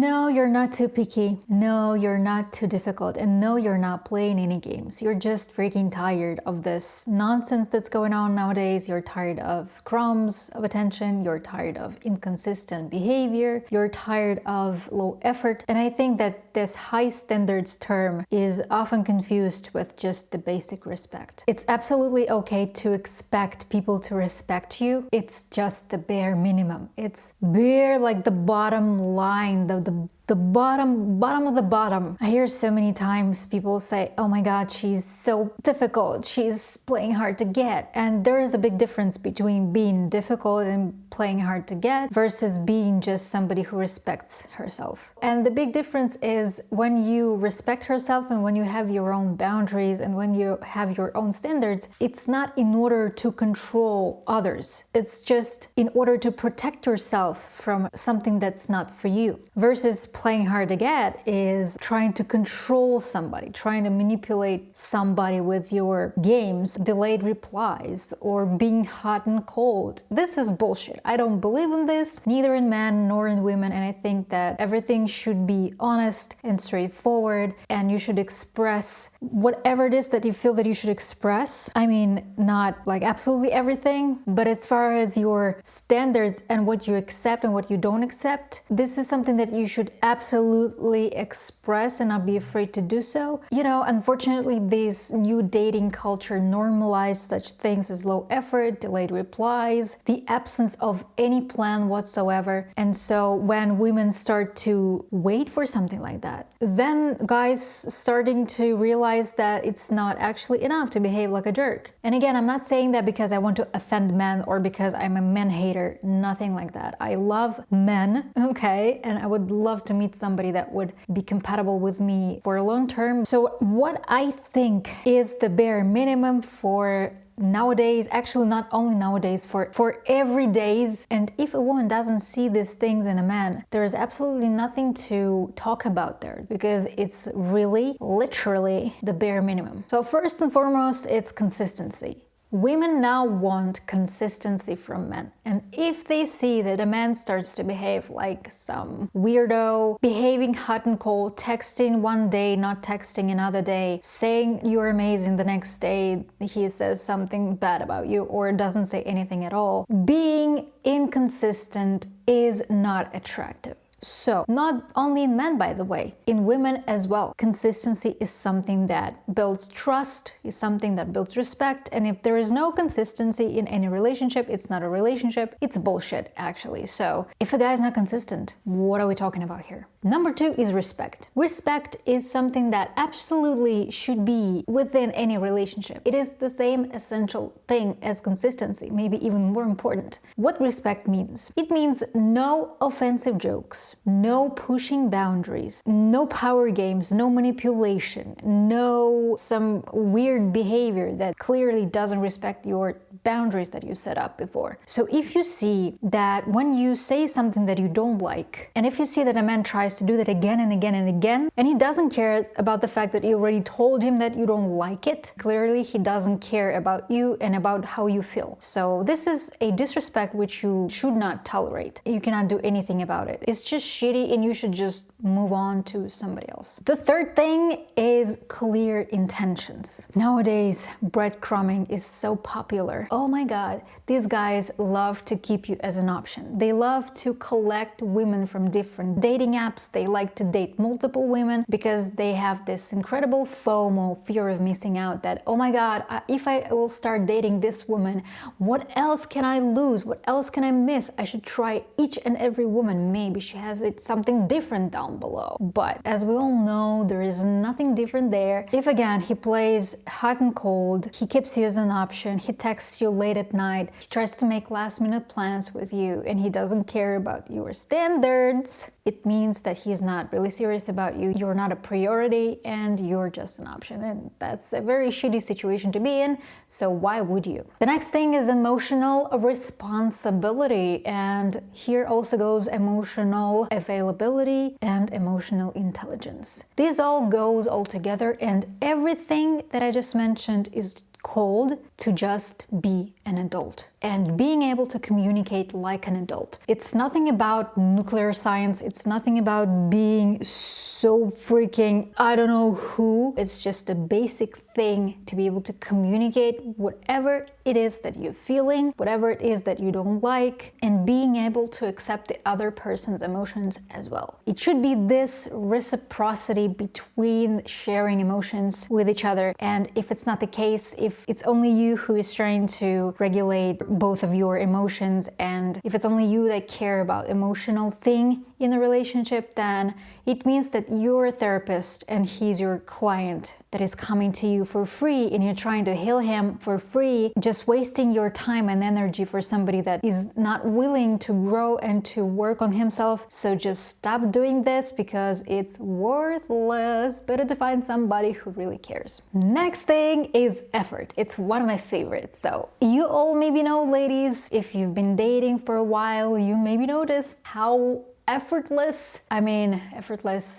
No, you're not too picky. No, you're not too difficult. And no, you're not playing any games. You're just freaking tired of this nonsense that's going on nowadays. You're tired of crumbs of attention. You're tired of inconsistent behavior. You're tired of low effort. And I think that this high standards term is often confused with just the basic respect. It's absolutely okay to expect people to respect you. It's just the bare minimum. It's bare, like the bottom line, the bottom of the bottom. I hear so many times people say, oh my God, she's so difficult. She's playing hard to get. And there is a big difference between being difficult and playing hard to get versus being just somebody who respects herself. And the big difference is when you respect herself and when you have your own boundaries and when you have your own standards, it's not in order to control others. It's just in order to protect yourself from something that's not for you. Versus playing hard to get is trying to control somebody, trying to manipulate somebody with your games, delayed replies, or being hot and cold. This is bullshit. I don't believe in this, neither in men nor in women, and I think that everything should be honest and straightforward, and you should express whatever it is that you feel that you should express. I mean, not like absolutely everything, but as far as your standards and what you accept and what you don't accept, this is something that you should absolutely express and not be afraid to do so. You know, unfortunately, this new dating culture normalized such things as low effort, delayed replies, the absence of any plan whatsoever. And so when women start to wait for something like that, then guys starting to realize that it's not actually enough to behave like a jerk. And again, I'm not saying that because I want to offend men or because I'm a men hater, nothing like that. I love men, okay? And I would love to meet somebody that would be compatible with me for a long term. So what I think is the bare minimum for nowadays, actually not only nowadays, for every days. And if a woman doesn't see these things in a man, there is absolutely nothing to talk about there because it's really, literally the bare minimum. So first and foremost, it's consistency. Women now want consistency from men. And if they see that a man starts to behave like some weirdo, behaving hot and cold, texting one day, not texting another day, saying you're amazing the next day, he says something bad about you or doesn't say anything at all, being inconsistent is not attractive. So, not only in men, by the way, in women as well. Consistency is something that builds trust, is something that builds respect, and if there is no consistency in any relationship, it's not a relationship, it's bullshit, actually. So, if a guy is not consistent, what are we talking about here? Number 2 is respect. Respect is something that absolutely should be within any relationship. It is the same essential thing as consistency, maybe even more important. What respect means? It means no offensive jokes, no pushing boundaries, no power games, no manipulation, no some weird behavior that clearly doesn't respect your boundaries that you set up before. So if you see that when you say something that you don't like, and if you see that a man tries to do that again and again and again, and he doesn't care about the fact that you already told him that you don't like it, clearly he doesn't care about you and about how you feel. So this is a disrespect which you should not tolerate. You cannot do anything about it. It's just shitty and you should just move on to somebody else. The third thing is clear intentions. Nowadays, breadcrumbing is so popular. Oh my God, these guys love to keep you as an option. They love to collect women from different dating apps. They like to date multiple women because they have this incredible FOMO, fear of missing out, that, oh my God, if I will start dating this woman, what else can I lose? What else can I miss? I should try each and every woman. Maybe she has something different down below. But as we all know, there is nothing different there. If again, he plays hot and cold, he keeps you as an option, he texts you late at night, he tries to make last minute plans with you, and he doesn't care about your standards, it means that he's not really serious about you, you're not a priority, and you're just an option. And that's a very shitty situation to be in, so why would you? The next thing is emotional responsibility, and here also goes emotional availability and emotional intelligence. This all goes all together, and everything that I just mentioned is called to just be an adult and being able to communicate like an adult. It's nothing about nuclear science. It's nothing about being so freaking I don't know who. It's just a basic thing to be able to communicate whatever it is that you're feeling, whatever it is that you don't like, and being able to accept the other person's emotions as well. It should be this reciprocity between sharing emotions with each other. And if it's not the case, if it's only you who is trying to regulate both of your emotions, and if it's only you that care about emotional thing in the relationship, then it means that you're a therapist and he's your client that is coming to you for free, and you're trying to heal him for free, just wasting your time and energy for somebody that is not willing to grow and to work on himself. So just stop doing this because it's worthless. Better to find somebody who really cares. Next thing is effort. It's one of my favorites. So you all maybe know, ladies, if you've been dating for a while, you maybe noticed how effortless,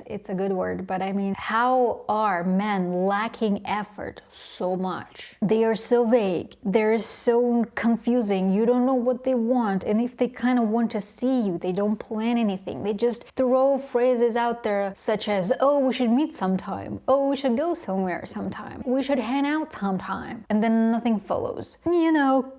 it's a good word, but how are men lacking effort so much? They are so vague, they're so confusing, you don't know what they want, and if they kind of want to see you, they don't plan anything. They just throw phrases out there such as, oh, we should meet sometime, oh, we should go somewhere sometime, we should hang out sometime, and then nothing follows.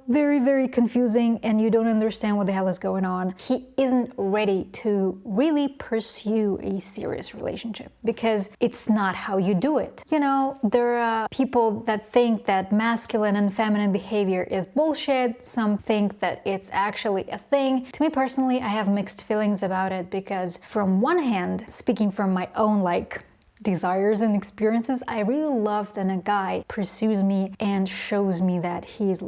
Very, very confusing, and you don't understand what the hell is going on. He isn't ready to really pursue a serious relationship because it's not how you do it. There are people that think that masculine and feminine behavior is bullshit. Some think that it's actually a thing. To me personally, I have mixed feelings about it because from one hand, speaking from my own desires and experiences, I really love when a guy pursues me and shows me that he's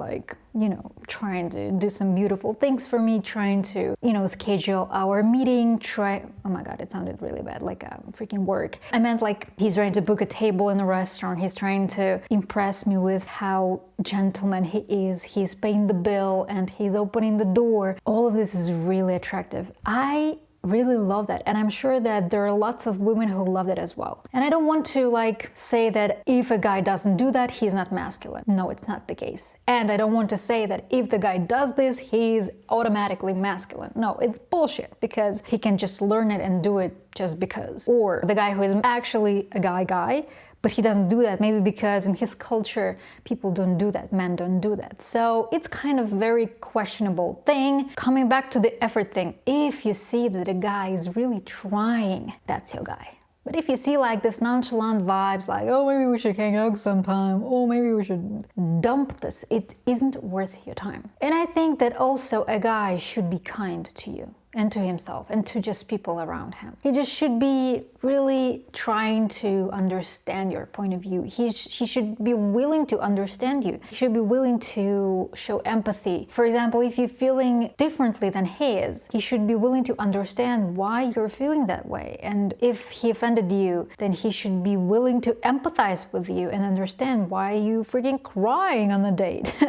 trying to do some beautiful things for me, trying to, schedule our meeting, oh my god, it sounded really bad, like a freaking work. I meant he's trying to book a table in a restaurant, he's trying to impress me with how gentleman he is, he's paying the bill and he's opening the door. All of this is really attractive. I really love that, and I'm sure that there are lots of women who love that as well. And I don't want to say that if a guy doesn't do that, he's not masculine. No, it's not the case. And I don't want to say that if the guy does this, he's automatically masculine. No, it's bullshit, because he can just learn it and do it just because. Or the guy who is actually a guy, but he doesn't do that, maybe because in his culture, people don't do that, men don't do that. So it's kind of very questionable thing. Coming back to the effort thing, if you see that a guy is really trying, that's your guy. But if you see this nonchalant vibes, oh, maybe we should hang out sometime, oh, maybe we should dump this, it isn't worth your time. And I think that also a guy should be kind to you and to himself and to just people around him. He just should be really trying to understand your point of view. He should be willing to understand you. He should be willing to show empathy. For example, if you're feeling differently than he is, he should be willing to understand why you're feeling that way. And if he offended you, then he should be willing to empathize with you and understand why you freaking crying on the date.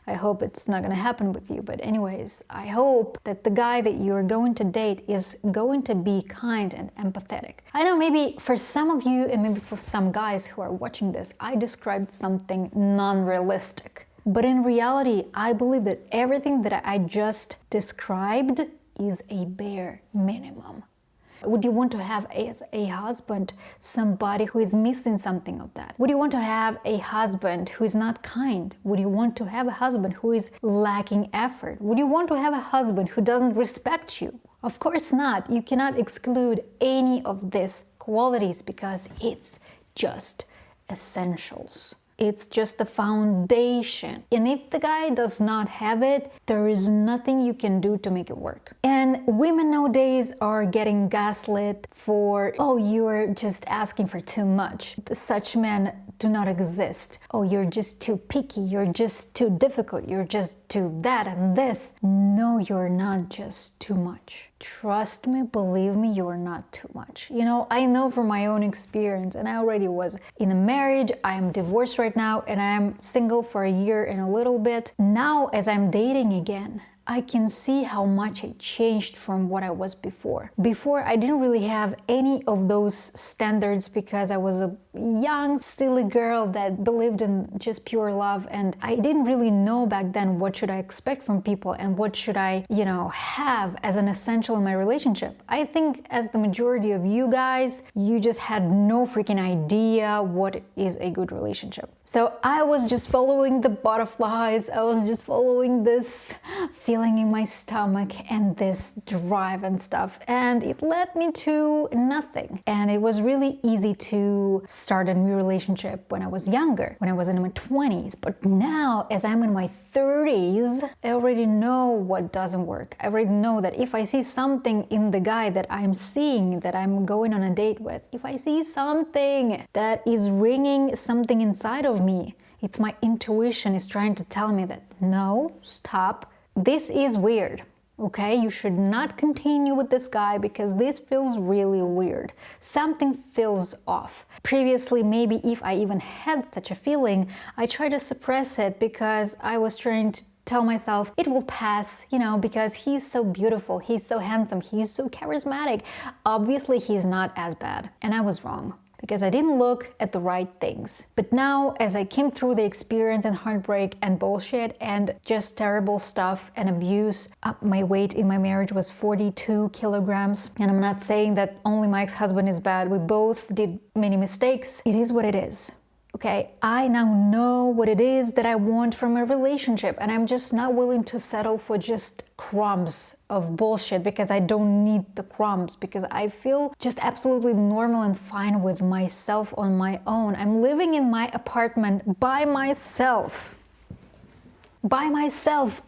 I hope it's not gonna happen with you, but anyways, I hope that the guy that you're going to date is going to be kind and empathetic. I know maybe for some of you and maybe for some guys who are watching this, I described something non-realistic. But in reality, I believe that everything that I just described is a bare minimum. Would you want to have as a husband somebody who is missing something of that? Would you want to have a husband who is not kind? Would you want to have a husband who is lacking effort? Would you want to have a husband who doesn't respect you? Of course not. You cannot exclude any of these qualities because it's just essentials. It's just the foundation. And if the guy does not have it, there is nothing you can do to make it work. And women nowadays are getting gaslit for, oh, you are just asking for too much. Such men do not exist. Oh, you're just too picky. You're just too difficult. You're just too that and this. No, you're not just too much. Trust me, believe me, you are not too much. I know from my own experience, and I already was in a marriage. I am divorced right now, and I am single for a year and a little bit. Now, as I'm dating again, I can see how much I changed from what I was before. Before, I didn't really have any of those standards because I was a young, silly girl that believed in just pure love, and I didn't really know back then what should I expect from people and what should I, have as an essential in my relationship. I think as the majority of you guys, you just had no freaking idea what is a good relationship. So I was just following the butterflies, I was just following this feeling in my stomach and this drive and stuff, and it led me to nothing. And it was really easy to start a new relationship when I was younger, when I was in my 20s. But now, as I'm in my 30s, I already know what doesn't work. I already know that if I see something in the guy that I'm seeing, that I'm going on a date with, if I see something that is ringing something inside of me, it's my intuition is trying to tell me that no, stop, this is weird. Okay, you should not continue with this guy because this feels really weird. Something feels off. Previously, maybe if I even had such a feeling, I tried to suppress it because I was trying to tell myself it will pass, because he's so beautiful, he's so handsome, he's so charismatic. Obviously, he's not as bad. And I was wrong, because I didn't look at the right things. But now, as I came through the experience and heartbreak and bullshit and just terrible stuff and abuse, my weight in my marriage was 42 kilograms. And I'm not saying that only my ex-husband is bad. We both did many mistakes. It is what it is. Okay, I now know what it is that I want from a relationship, and I'm just not willing to settle for just crumbs of bullshit because I don't need the crumbs, because I feel just absolutely normal and fine with myself on my own. I'm living in my apartment by myself,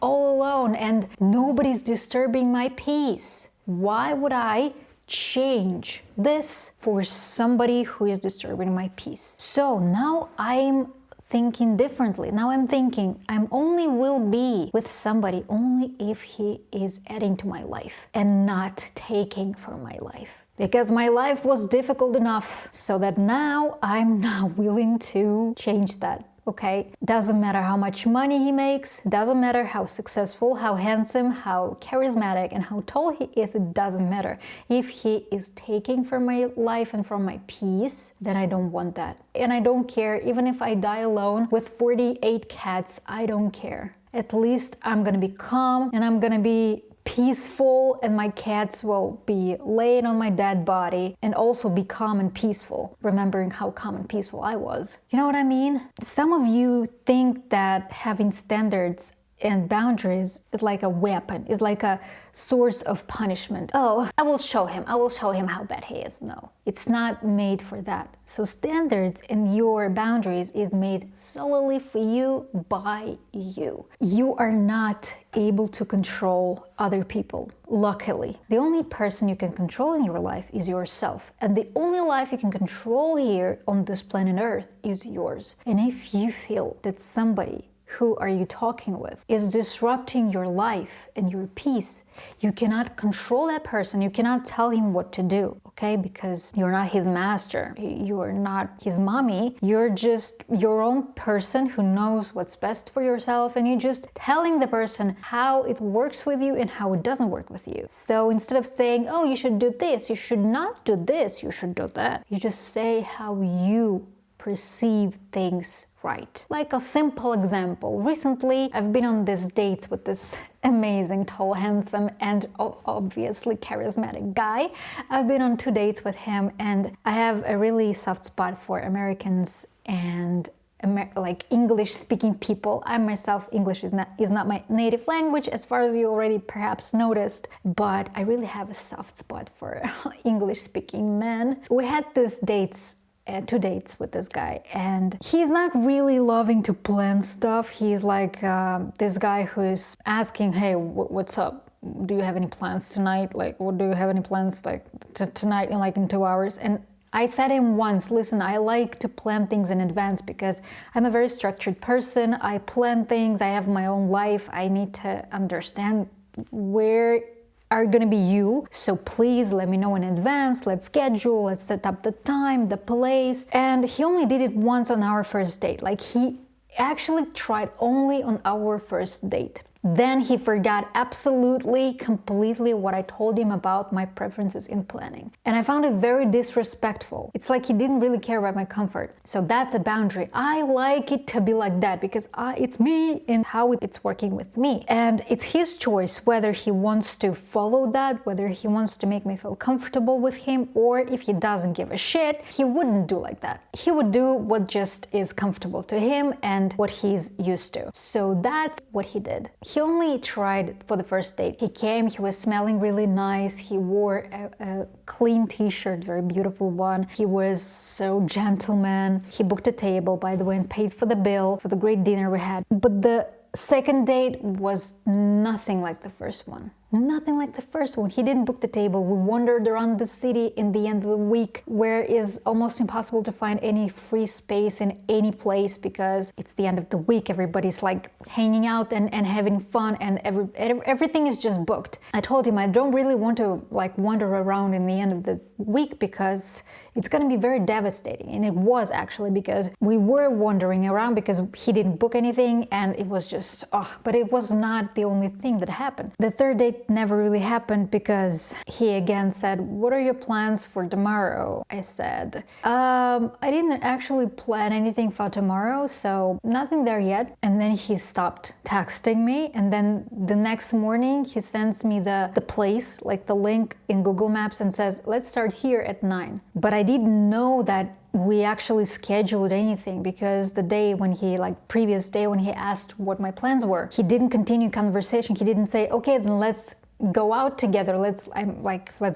all alone, and nobody's disturbing my peace. Why would I change this for somebody who is disturbing my peace? So now I'm thinking differently. Now I'm thinking I only will be with somebody only if he is adding to my life and not taking from my life. Because my life was difficult enough, so that now I'm not willing to change that. Okay, doesn't matter how much money he makes, doesn't matter how successful, how handsome, how charismatic, and how tall he is, it doesn't matter. If he is taking from my life and from my peace, then I don't want that. And I don't care, even if I die alone with 48 cats, I don't care. At least I'm gonna be calm and I'm gonna be peaceful, and my cats will be laying on my dead body and also be calm and peaceful, remembering how calm and peaceful I was. You know what I mean? Some of you think that having standards and boundaries is like a weapon, is like a source of punishment. Oh, I will show him how bad he is. No, it's not made for that. So standards and your boundaries is made solely for you, by you. You are not able to control other people, luckily. The only person you can control in your life is yourself. And the only life you can control here on this planet Earth is yours. And if you feel that somebody who are you talking with is disrupting your life and your peace, you cannot control that person. You cannot tell him what to do, okay? Because you're not his master. You are not his mommy. You're just your own person who knows what's best for yourself, and you're just telling the person how it works with you and how it doesn't work with you. So instead of saying, oh, you should do this, you should not do this, you should do that, you just say how you perceive things right. Like a simple example. Recently, I've been on these dates with this amazing, tall, handsome, and obviously charismatic guy. I've been on 2 dates with him, and I have a really soft spot for Americans and like English-speaking people. I myself, English is not my native language, as far as you already perhaps noticed, but I really have a soft spot for English-speaking men. We had these dates 2 dates with this guy, and he's not really loving to plan stuff. He's like this guy who's asking, hey, what's up? Do you have any plans tonight? Like, what do you have any plans like tonight in 2 hours? And I said him once, listen, I like to plan things in advance because I'm a very structured person. I plan things, I have my own life. I need to understand where are gonna be you, so please let me know in advance. Let's schedule, let's set up the time, the place. And he only did it once on our first date. Like, he actually tried only on our first date. Then he forgot absolutely, completely what I told him about my preferences in planning. And I found it very disrespectful. It's like he didn't really care about my comfort. So that's a boundary. I like it to be like that because it's me and how it's working with me. And it's his choice whether he wants to follow that, whether he wants to make me feel comfortable with him, or if he doesn't give a shit, he wouldn't do like that. He would do what just is comfortable to him and what he's used to. So that's what he did. He only tried for the first date. He came, he was smelling really nice. He wore a clean t-shirt, very beautiful one. He was so gentleman. He booked a table, by the way, and paid for the bill for the great dinner we had. But the second date was nothing like the first one. Nothing like the first one. He didn't book the table. We wandered around the city in the end of the week, where it's almost impossible to find any free space in any place because it's the end of the week. Everybody's like hanging out and having fun, and everything is just booked. I told him I don't really want to like wander around in the end of the week because it's going to be very devastating. And it was actually, because we were wandering around because he didn't book anything, and it was just, but it was not the only thing that happened. The third date never really happened because he again said, "What are your plans for tomorrow?" I said, I didn't actually plan anything for tomorrow, so nothing there yet. And then he stopped texting me, and then the next morning he sends me the place, like the link in Google Maps, and says, "Let's start here at 9. But I didn't know that we actually scheduled anything, because the day when he, previous day when he asked what my plans were, he didn't continue conversation. He didn't say, okay, then let's go out together. Let's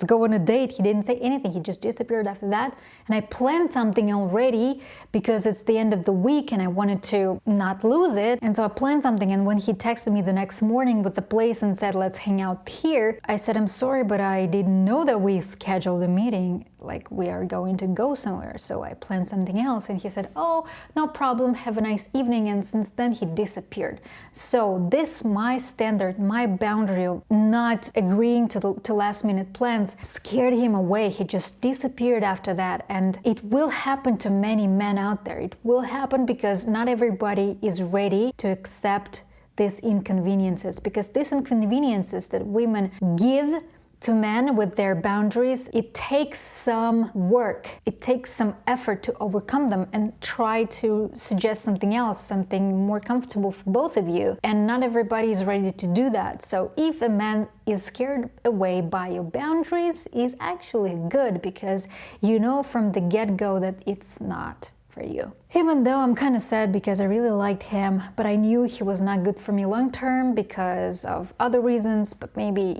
go on a date. He didn't say anything. He just disappeared after that. And I planned something already because it's the end of the week and I wanted to not lose it. And so I planned something. And when he texted me the next morning with the place and said, let's hang out here, I said, I'm sorry, but I didn't know that we scheduled a meeting. Like, we are going to go somewhere, so I planned something else. And he said, oh, no problem, have a nice evening. And since then he disappeared. So this, my standard, my boundary of not agreeing to last minute plans scared him away. He just disappeared after that. And it will happen to many men out there. It will happen because not everybody is ready to accept these inconveniences, because these inconveniences that women give to men with their boundaries, it takes some work, it takes some effort to overcome them and try to suggest something else, something more comfortable for both of you. And not everybody is ready to do that. So if a man is scared away by your boundaries, is actually good, because you know from the get-go that it's not for you. Even though I'm kind of sad because I really liked him, but I knew he was not good for me long term because of other reasons, but maybe,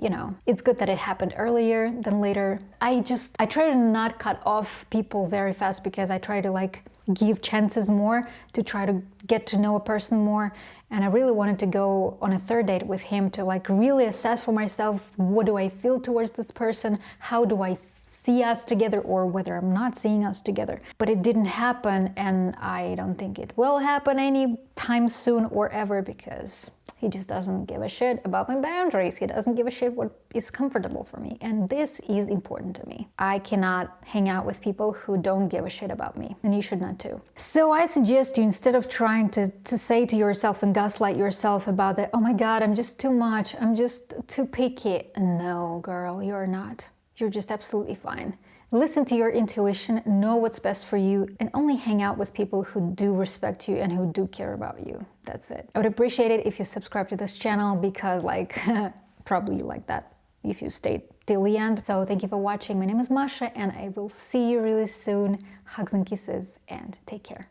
it's good that it happened earlier than later. I try to not cut off people very fast, because I try to give chances more to try to get to know a person more. And I really wanted to go on a third date with him to really assess for myself, what do I feel towards this person? How do I see us together, or whether I'm not seeing us together. But it didn't happen, and I don't think it will happen anytime soon or ever, because he just doesn't give a shit about my boundaries. He doesn't give a shit what is comfortable for me. And this is important to me. I cannot hang out with people who don't give a shit about me, and you should not too. So I suggest you, instead of trying to say to yourself and gaslight yourself about that, oh my God, I'm just too much, I'm just too picky. No, girl, you're not. You're just absolutely fine. Listen to your intuition, know what's best for you, and only hang out with people who do respect you and who do care about you. That's it. I would appreciate it if you subscribe to this channel, because probably you like that if you stayed till the end. So thank you for watching. My name is Masha, and I will see you really soon. Hugs and kisses, and take care.